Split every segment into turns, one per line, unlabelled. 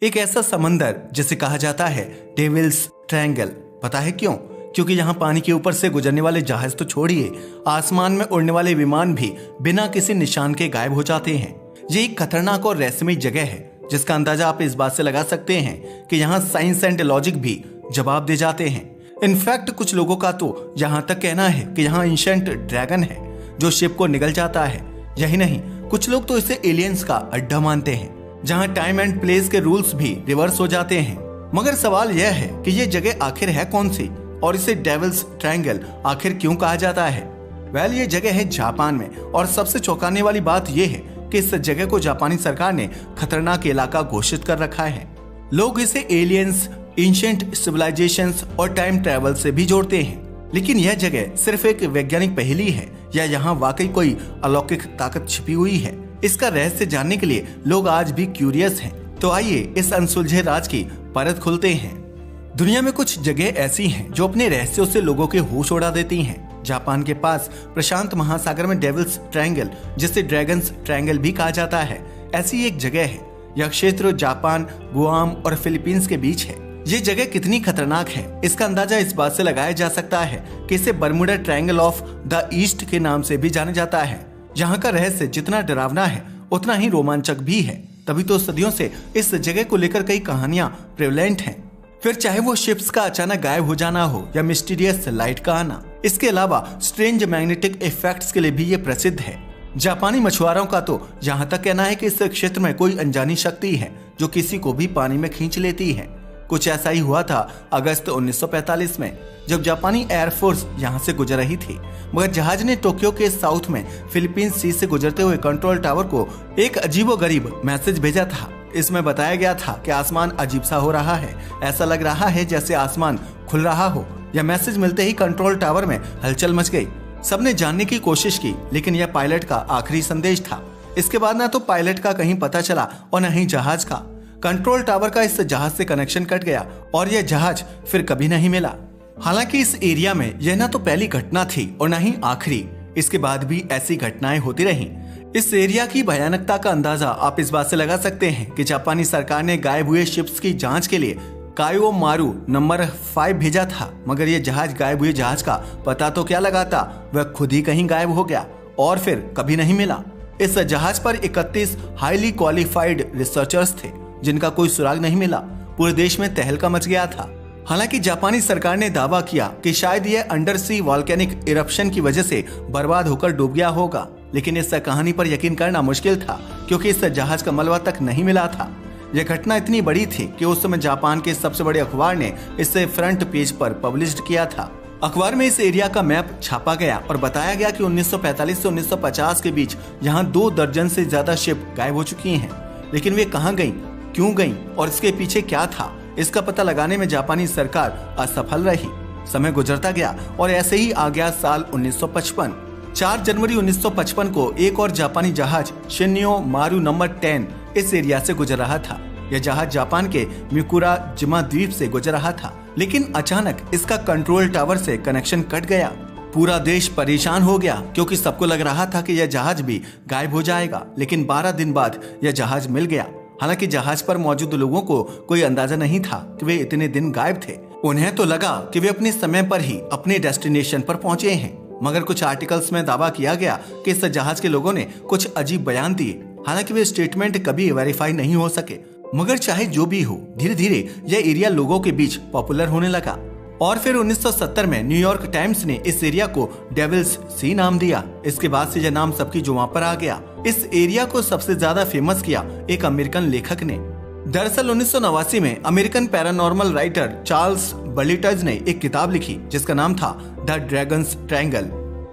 एक ऐसा समंदर जिसे कहा जाता है डेविल्स ट्रायंगल। पता है क्यों? क्योंकि यहाँ पानी के ऊपर से गुजरने वाले जहाज तो छोड़िए, आसमान में उड़ने वाले विमान भी बिना किसी निशान के गायब हो जाते हैं। ये एक खतरनाक और रहस्यमयी जगह है जिसका अंदाजा आप इस बात से लगा सकते हैं कि यहाँ साइंस एंड लॉजिक भी जवाब दे जाते हैं। इनफैक्ट कुछ लोगों का तो यहाँ तक कहना है कि यहाँ एंशिएंट ड्रैगन है जो शिप को निगल जाता है। यही नहीं, कुछ लोग तो इसे एलियंस का अड्डा मानते हैं जहाँ टाइम एंड प्लेस के रूल्स भी रिवर्स हो जाते हैं। मगर सवाल यह है कि ये जगह आखिर है कौन सी और इसे डेविल्स ट्रायंगल आखिर क्यों कहा जाता है? वेल, ये जगह है जापान में और सबसे चौंकाने वाली बात यह है कि इस जगह को जापानी सरकार ने खतरनाक इलाका घोषित कर रखा है। लोग इसे एलियंस, एंशिएंट सिविलाइजेशंस और टाइम ट्रैवल से भी जोड़ते हैं। लेकिन यह जगह सिर्फ एक वैज्ञानिक पहेली है या यहाँ वाकई कोई अलौकिक ताकत छिपी हुई है? इसका रहस्य जानने के लिए लोग आज भी क्यूरियस हैं। तो आइए इस अनसुलझे राज की परत खुलते हैं। दुनिया में कुछ जगह ऐसी हैं जो अपने रहस्यों से लोगों के होश उड़ा देती हैं। जापान के पास प्रशांत महासागर में डेविल्स ट्रायंगल, जिसे ड्रैगन्स ट्रायंगल भी कहा जाता है, ऐसी एक जगह है। यह क्षेत्र जापान, गुआम और फिलीपींस के बीच है। ये जगह कितनी खतरनाक है इसका अंदाजा इस बात से लगाया जा सकता है कि इसे Bermuda triangle of the east के नाम से भी जाना जाता है। यहाँ का रहस्य जितना डरावना है उतना ही रोमांचक भी है। तभी तो सदियों से इस जगह को लेकर कई कहानियां प्रेवलेंट हैं। फिर चाहे वो शिप्स का अचानक गायब हो जाना हो या मिस्टीरियस लाइट का आना। इसके अलावा स्ट्रेंज मैग्नेटिक इफेक्ट्स के लिए भी ये प्रसिद्ध है। जापानी मछुआरों का तो यहाँ तक कहना है कि इस क्षेत्र में कोई अनजानी शक्ति है जो किसी को भी पानी में खींच लेती है। कुछ ऐसा ही हुआ था अगस्त 1945 में, जब जापानी एयरफोर्स यहाँ से गुजर रही थी। मगर जहाज ने टोक्यो के साउथ में फिलीपींस सी से गुजरते हुए कंट्रोल टावर को एक अजीबोगरीब मैसेज भेजा था। इसमें बताया गया था कि आसमान अजीब सा हो रहा है, ऐसा लग रहा है जैसे आसमान खुल रहा हो। यह मैसेज मिलते ही कंट्रोल टावर में हलचल मच गई। सबने जानने की कोशिश की, लेकिन यह पायलट का आखिरी संदेश था। इसके बाद न तो पायलट का कहीं पता चला और न ही जहाज का। कंट्रोल टावर का इस जहाज से कनेक्शन कट गया और यह जहाज फिर कभी नहीं मिला। हालांकि इस एरिया में यह न तो पहली घटना थी और न ही आखिरी। इसके बाद भी ऐसी घटनाएं होती रहीं। इस एरिया की भयानकता का अंदाजा आप इस बात से लगा सकते हैं कि जापानी सरकार ने गायब हुए शिप्स की जांच के लिए कायो मारू नंबर 5 भेजा था। मगर यह जहाज गायब हुए जहाज का पता तो क्या लगाता, वह खुद ही कहीं गायब हो गया और फिर कभी नहीं मिला। इस जहाज पर 31 हाईली क्वालिफाइड रिसर्चर्स थे जिनका कोई सुराग नहीं मिला। पूरे देश में तहलका मच गया था। हालांकि जापानी सरकार ने दावा किया कि शायद यह अंडर सी वॉल्केनिक इरप्शन की वजह से बर्बाद होकर डूब गया होगा, लेकिन इस कहानी पर यकीन करना मुश्किल था क्योंकि इस जहाज का मलबा तक नहीं मिला था। यह घटना इतनी बड़ी थी कि उस समय जापान के सबसे बड़े अखबार ने इसे फ्रंट पेज पर पब्लिश किया था। अखबार में इस एरिया का मैप छापा गया और बताया गया कि 1945 से 1950 के बीच यहाँ 2 दर्जन से ज्यादा शिप गायब हो चुकी हैं। लेकिन वे कहाँ गईं, क्यों गईं और इसके पीछे क्या था, इसका पता लगाने में जापानी सरकार असफल रही। समय गुजरता गया और ऐसे ही आ गया साल 1955। 4 जनवरी 1955 को एक और जापानी जहाज शिन्यो मारू नंबर 10 इस एरिया से गुजर रहा था। यह जहाज जापान के मिकुरा जिमा द्वीप से गुजर रहा था, लेकिन अचानक इसका कंट्रोल टावर से कनेक्शन कट गया। पूरा देश परेशान हो गया क्योंकि सबको लग रहा था कि यह जहाज भी गायब हो जाएगा। लेकिन 12 दिन बाद यह जहाज मिल गया। हालांकि जहाज पर मौजूद लोगों को कोई अंदाजा नहीं था कि वे इतने दिन गायब थे। उन्हें तो लगा कि वे अपने समय पर ही अपने डेस्टिनेशन पर पहुंचे हैं। मगर कुछ आर्टिकल्स में दावा किया गया कि इस जहाज के लोगों ने कुछ अजीब बयान दिए। हालांकि वे स्टेटमेंट कभी वेरीफाई नहीं हो सके। मगर चाहे जो भी हो, धीरे धीरे यह एरिया लोगों के बीच पॉपुलर होने लगा और फिर 1970 में न्यूयॉर्क टाइम्स ने इस एरिया को डेविल्स सी नाम दिया। इसके बाद से यह नाम सबकी जुबान पर आ गया। इस एरिया को सबसे ज्यादा फेमस किया एक अमेरिकन लेखक ने। दरअसल 1989 में अमेरिकन पैरानॉर्मल राइटर चार्ल्स बलिटज ने एक किताब लिखी जिसका नाम था द ड्रैगन्स ट्रायंगल।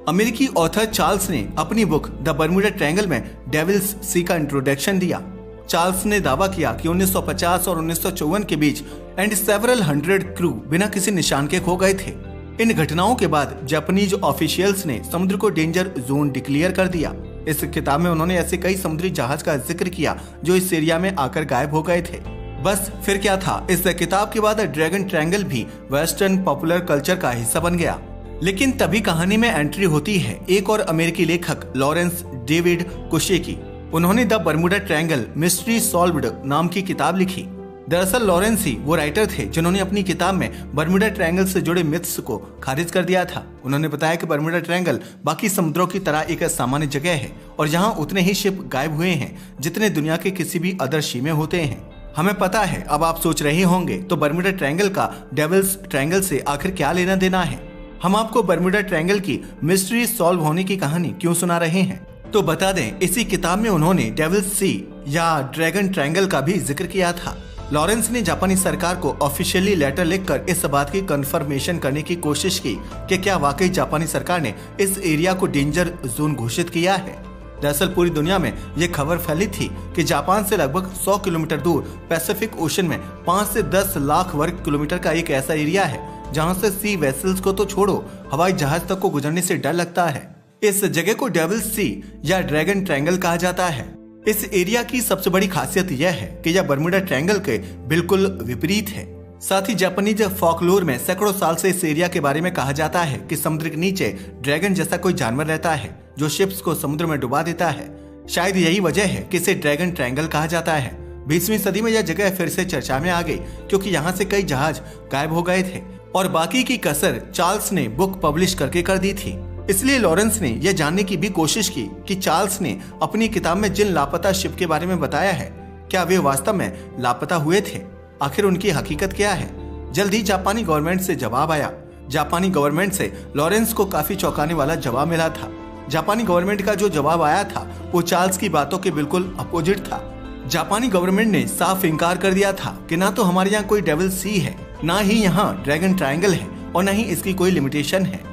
अमेरिकी ऑथर चार्ल्स ने अपनी बुक द बर्मुडा ट्रायंगल में डेविल्स सी का इंट्रोडक्शन दिया। चार्ल्स ने दावा किया कि 1950 और 1954 के बीच एंड सेवरल 100 क्रू बिना किसी निशान के खो गए थे। इन घटनाओं के बाद जापानीज ऑफिशियल्स ने समुद्र को डेंजर जोन डिक्लेयर कर दिया। इस किताब में उन्होंने ऐसे कई समुद्री जहाज का जिक्र किया जो इस एरिया में आकर गायब हो गए थे। बस फिर क्या था, इस किताब के बाद ड्रैगन ट्रायंगल भी वेस्टर्न पॉपुलर कल्चर का हिस्सा बन गया। लेकिन तभी कहानी में एंट्री होती है एक और अमेरिकी लेखक लॉरेंस डेविड कुशे की। उन्होंने the Bermuda triangle mystery solved नाम की किताब लिखी। दरअसल लॉरेंस ही वो राइटर थे जिन्होंने अपनी किताब में बर्मुडा ट्रायंगल से जुड़े मिथ्स को खारिज कर दिया था। उन्होंने बताया कि बर्मुडा ट्रायंगल बाकी समुद्रों की तरह एक सामान्य जगह है और यहाँ उतने ही शिप गायब हुए हैं जितने दुनिया के किसी भी अदर सी में होते हैं। हमें पता है। अब आप सोच रहे होंगे तो बर्मुडा ट्रायंगल का डेविल्स ट्रायंगल से आखिर क्या लेना देना है। हम आपको बर्मुडा ट्रायंगल की मिस्ट्री सॉल्व होने की कहानी क्यों सुना रहे हैं, तो बता दें इसी किताब में उन्होंने डेविल्स सी या ड्रैगन ट्रायंगल का भी जिक्र किया था। लॉरेंस ने जापानी सरकार को ऑफिशियली लेटर लिखकर इस बात की कंफर्मेशन करने की कोशिश की कि क्या वाकई जापानी सरकार ने इस एरिया को डेंजर जोन घोषित किया है। दरअसल पूरी दुनिया में ये खबर फैली थी कि जापान से लगभग 100 किलोमीटर दूर पैसिफिक ओशन में 5 से 10 लाख वर्ग किलोमीटर का एक ऐसा एरिया है जहां से सी वेसल्स को तो छोड़ो हवाई जहाज तक को गुजरने से डर लगता है। इस जगह को डेविल्स सी या ड्रैगन ट्रायंगल कहा जाता है। इस एरिया की सबसे बड़ी खासियत यह है कि यह बर्मुडा ट्रायंगल के बिल्कुल विपरीत है। साथ ही जापानीज फॉकलोर में सैकड़ों साल से इस एरिया के बारे में कहा जाता है कि समुद्र के नीचे ड्रैगन जैसा कोई जानवर रहता है जो शिप्स को समुद्र में डुबा देता है। शायद यही वजह है कि इसे ड्रैगन ट्रायंगल कहा जाता है। 20वीं सदी में यह जगह फिर से चर्चा में आ गई क्योंकि यहाँ से कई जहाज गायब हो गए थे और बाकी की कसर चार्ल्स ने बुक पब्लिश करके कर दी थी। इसलिए लॉरेंस ने यह जानने की भी कोशिश की कि चार्ल्स ने अपनी किताब में जिन लापता शिप के बारे में बताया है क्या वे वास्तव में लापता हुए थे, आखिर उनकी हकीकत क्या है। जल्द ही जापानी गवर्नमेंट से जवाब आया। जापानी गवर्नमेंट से लॉरेंस को काफी चौंकाने वाला जवाब मिला था। जापानी गवर्नमेंट का जो जवाब आया था वो चार्ल्स की बातों के बिल्कुल अपोजिट था। जापानी गवर्नमेंट ने साफ इनकार कर दिया था कि ना तो हमारे यहाँ कोई डेविल सी है, ना ही यहाँ ड्रैगन ट्रायंगल है और न ही इसकी कोई लिमिटेशन है।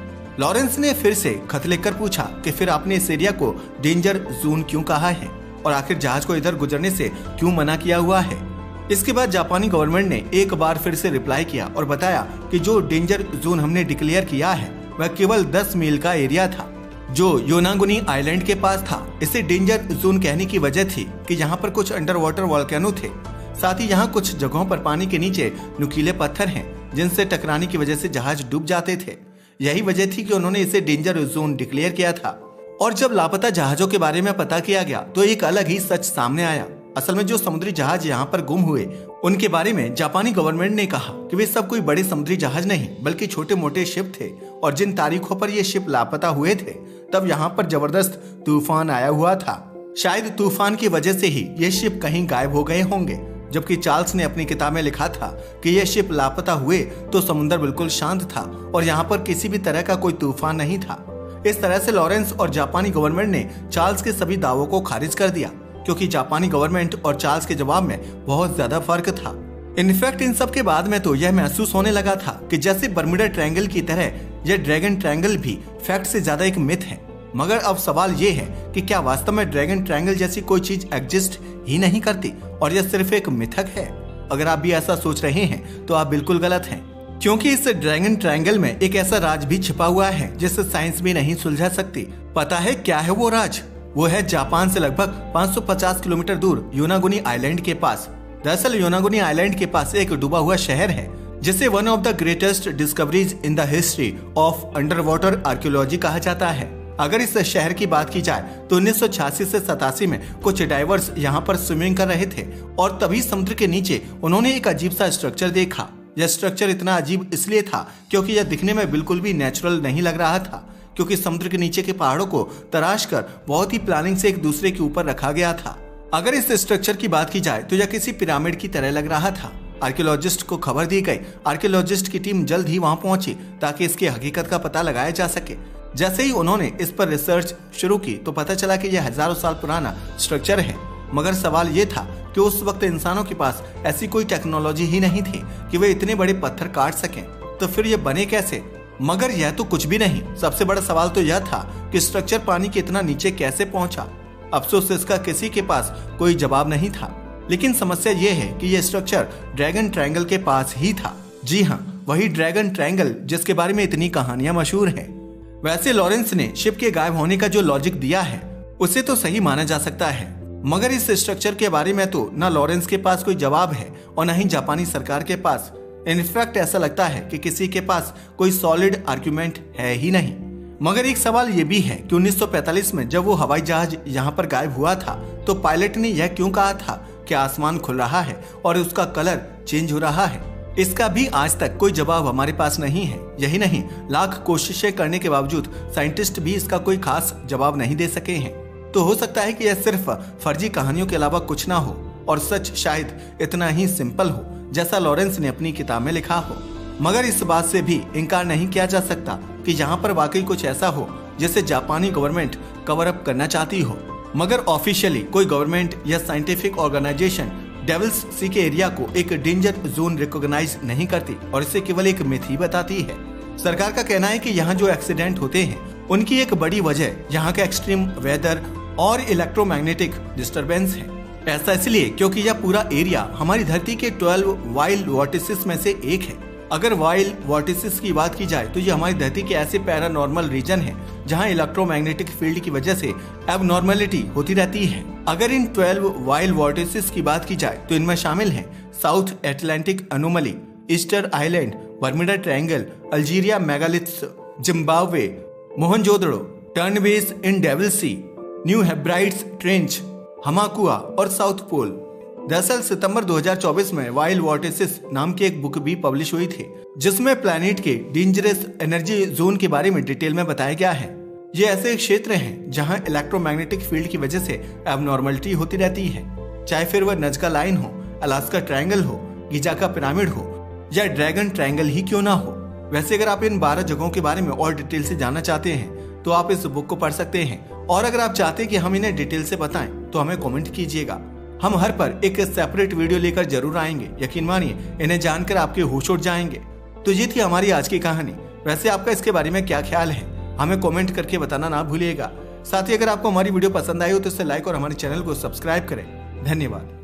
लॉरेंस ने फिर से खत लिखकर पूछा कि फिर आपने इस एरिया को डेंजर जोन क्यों कहा है और आखिर जहाज को इधर गुजरने से क्यों मना किया हुआ है। इसके बाद जापानी गवर्नमेंट ने एक बार फिर से रिप्लाई किया और बताया कि जो डेंजर जोन हमने डिक्लेयर किया है वह केवल 10 मील का एरिया था जो योनागुनी आइलैंड के पास था। इसे डेंजर जोन कहने की वजह थी कि यहाँ पर कुछ अंडर वाटर वॉल्केनो थे। साथ ही यहाँ कुछ जगहों पर पानी के नीचे नुकीले पत्थर हैं जिनसे टकराने की वजह से जहाज डूब जाते थे। यही वजह थी कि उन्होंने इसे डेंजर जोन डिक्लेयर किया था। और जब लापता जहाजों के बारे में पता किया गया तो एक अलग ही सच सामने आया। असल में जो समुद्री जहाज यहाँ पर गुम हुए उनके बारे में जापानी गवर्नमेंट ने कहा कि वे सब कोई बड़े समुद्री जहाज नहीं बल्कि छोटे मोटे शिप थे और जिन तारीखों पर ये शिप लापता हुए थे तब यहाँ पर जबरदस्त तूफान आया हुआ था। शायद तूफान की वजह से ही ये शिप कहीं गायब हो गए होंगे। जबकि चार्ल्स ने अपनी किताब में लिखा था कि यह शिप लापता हुए तो समुद्र बिल्कुल शांत था और यहाँ पर किसी भी तरह का कोई तूफान नहीं था। इस तरह से लॉरेंस और जापानी गवर्नमेंट ने चार्ल्स के सभी दावों को खारिज कर दिया क्योंकि जापानी गवर्नमेंट और चार्ल्स के जवाब में बहुत ज्यादा फर्क था। इनफैक्ट इन सब के बाद में तो यह महसूस होने लगा था कि जैसे बर्मुडा ट्रायंगल की तरह यह ड्रैगन ट्रायंगल भी फैक्ट से ज्यादा एक मिथ है। मगर अब सवाल ये है कि क्या वास्तव में ड्रैगन ट्रायंगल जैसी कोई चीज एग्जिस्ट ही नहीं करती और यह सिर्फ एक मिथक है। अगर आप भी ऐसा सोच रहे हैं तो आप बिल्कुल गलत हैं क्योंकि इस ड्रैगन ट्रायंगल में एक ऐसा राज भी छिपा हुआ है जिसे साइंस भी नहीं सुलझा सकती। पता है क्या है वो राज? वो है जापान से लगभग 550 किलोमीटर दूर योनागुनी आइलैंड के पास। दरअसल योनागुनी आइलैंड के पास एक डूबा हुआ शहर है जिसे one of the greatest discoveries in the history of under water archaeology कहा जाता है। अगर इस शहर की बात की जाए तो 1986 से 87 में कुछ डाइवर्स यहाँ पर स्विमिंग कर रहे थे और तभी समुद्र के नीचे उन्होंने एक अजीब सा स्ट्रक्चर देखा। यह स्ट्रक्चर इतना अजीब इसलिए था क्योंकि यह दिखने में बिल्कुल भी नेचुरल नहीं लग रहा था क्योंकि समुद्र के नीचे के पहाड़ों को तराश कर बहुत ही प्लानिंग से एक दूसरे के ऊपर रखा गया था। अगर इस स्ट्रक्चर की बात की जाए तो यह किसी पिरामिड की तरह लग रहा था। आर्कियोलॉजिस्ट को खबर दी गई। आर्कियोलॉजिस्ट की टीम जल्द ही वहां पहुंची ताकि इसकी हकीकत का पता लगाया जा सके। जैसे ही उन्होंने इस पर रिसर्च शुरू की तो पता चला कि यह हजारों साल पुराना स्ट्रक्चर है। मगर सवाल ये था कि उस वक्त इंसानों के पास ऐसी कोई टेक्नोलॉजी ही नहीं थी कि वे इतने बड़े पत्थर काट सकें, तो फिर ये बने कैसे? मगर यह तो कुछ भी नहीं। सबसे बड़ा सवाल तो यह था कि स्ट्रक्चर पानी के इतना नीचे कैसे पहुंचा। अफसोस इसका किसी के पास कोई जवाब नहीं था। लेकिन समस्या ये है कि यह स्ट्रक्चर ड्रैगन ट्रायंगल के पास ही था। जी हाँ, वही ड्रैगन ट्रायंगल जिसके बारे में इतनी कहानियां मशहूर हैं। वैसे लॉरेंस ने शिप के गायब होने का जो लॉजिक दिया है उसे तो सही माना जा सकता है, मगर इस स्ट्रक्चर के बारे में तो ना लॉरेंस के पास कोई जवाब है और ना ही जापानी सरकार के पास। इनफैक्ट ऐसा लगता है कि किसी के पास कोई सॉलिड आर्ग्यूमेंट है ही नहीं। मगर एक सवाल ये भी है कि 1945 में जब वो हवाई जहाज यहाँ पर गायब हुआ था तो पायलट ने यह क्यों कहा था कि आसमान खुल रहा है और उसका कलर चेंज हो रहा है? इसका भी आज तक कोई जवाब हमारे पास नहीं है। यही नहीं, लाख कोशिशें करने के बावजूद साइंटिस्ट भी इसका कोई खास जवाब नहीं दे सके हैं। तो हो सकता है कि यह सिर्फ फर्जी कहानियों के अलावा कुछ ना हो और सच शायद इतना ही सिंपल हो जैसा लॉरेंस ने अपनी किताब में लिखा हो। मगर इस बात से भी इनकार नहीं किया जा सकता कि यहाँ पर वाकई कुछ ऐसा हो जिसे जापानी गवर्नमेंट कवर अप करना चाहती हो, मगर ऑफिशियली कोई गवर्नमेंट या साइंटिफिक ऑर्गेनाइजेशन डेविल्स सी के एरिया को एक डेंजर जोन रिकॉग्नाइज नहीं करती और इसे केवल एक मिथ ही बताती है। सरकार का कहना है कि यहाँ जो एक्सीडेंट होते हैं उनकी एक बड़ी वजह यहाँ के एक्सट्रीम वेदर और इलेक्ट्रोमैग्नेटिक डिस्टरबेंस है। ऐसा इसलिए क्योंकि यह पूरा एरिया हमारी धरती के 12 वाइल्ड वॉर्टिसेस में से एक है। अगर वाइल्ड वॉर्टिसेस की बात की जाए तो ये हमारी धरती के ऐसे पैरानॉर्मल रीजन है जहां इलेक्ट्रोमैग्नेटिक फील्ड की वजह से एबनॉर्मलिटी होती रहती है। अगर इन 12 वाइल्ड वॉर्टिसेस की बात की जाए तो इनमें शामिल हैं South Atlantic anomaly, Easter Island, Bermuda Triangle, Algeria megaliths, Zimbabwe, Mohenjodaro, टर्नबेस in Devil Sea, New Hebrides Trench, Hamakua और साउथ पोल। दरअसल सितंबर 2024 में वाइल्ड वॉर्टिसेस नाम की एक बुक भी पब्लिश हुई थी जिसमें प्लैनेट के डेंजरस एनर्जी जोन के बारे में डिटेल में बताया गया है। ये ऐसे क्षेत्र हैं जहां इलेक्ट्रोमैग्नेटिक फील्ड की वजह से एबनॉर्मलिटी होती रहती है, चाहे फिर वह नजका लाइन हो, अलास्का ट्रायंगल हो, गिजा का पिरामिड हो या ड्रैगन ट्रायंगल ही क्यों ना हो। वैसे अगर आप इन 12 जगहों के बारे में और डिटेल से जानना चाहते हैं तो आप इस बुक को पढ़ सकते हैं, और अगर आप चाहते हैं कि हम इन्हें डिटेल से बताएं तो हमें कमेंट कीजिएगा। हम हर पर एक सेपरेट वीडियो लेकर जरूर आएंगे। यकीन मानिए इन्हें जानकर आपके होश उड़ जाएंगे। तो ये थी हमारी आज की कहानी। वैसे आपका इसके बारे में क्या ख्याल है हमें कमेंट करके बताना ना भूलिएगा। साथ ही अगर आपको हमारी वीडियो पसंद आई हो तो इसे लाइक और हमारे चैनल को सब्सक्राइब करें। धन्यवाद।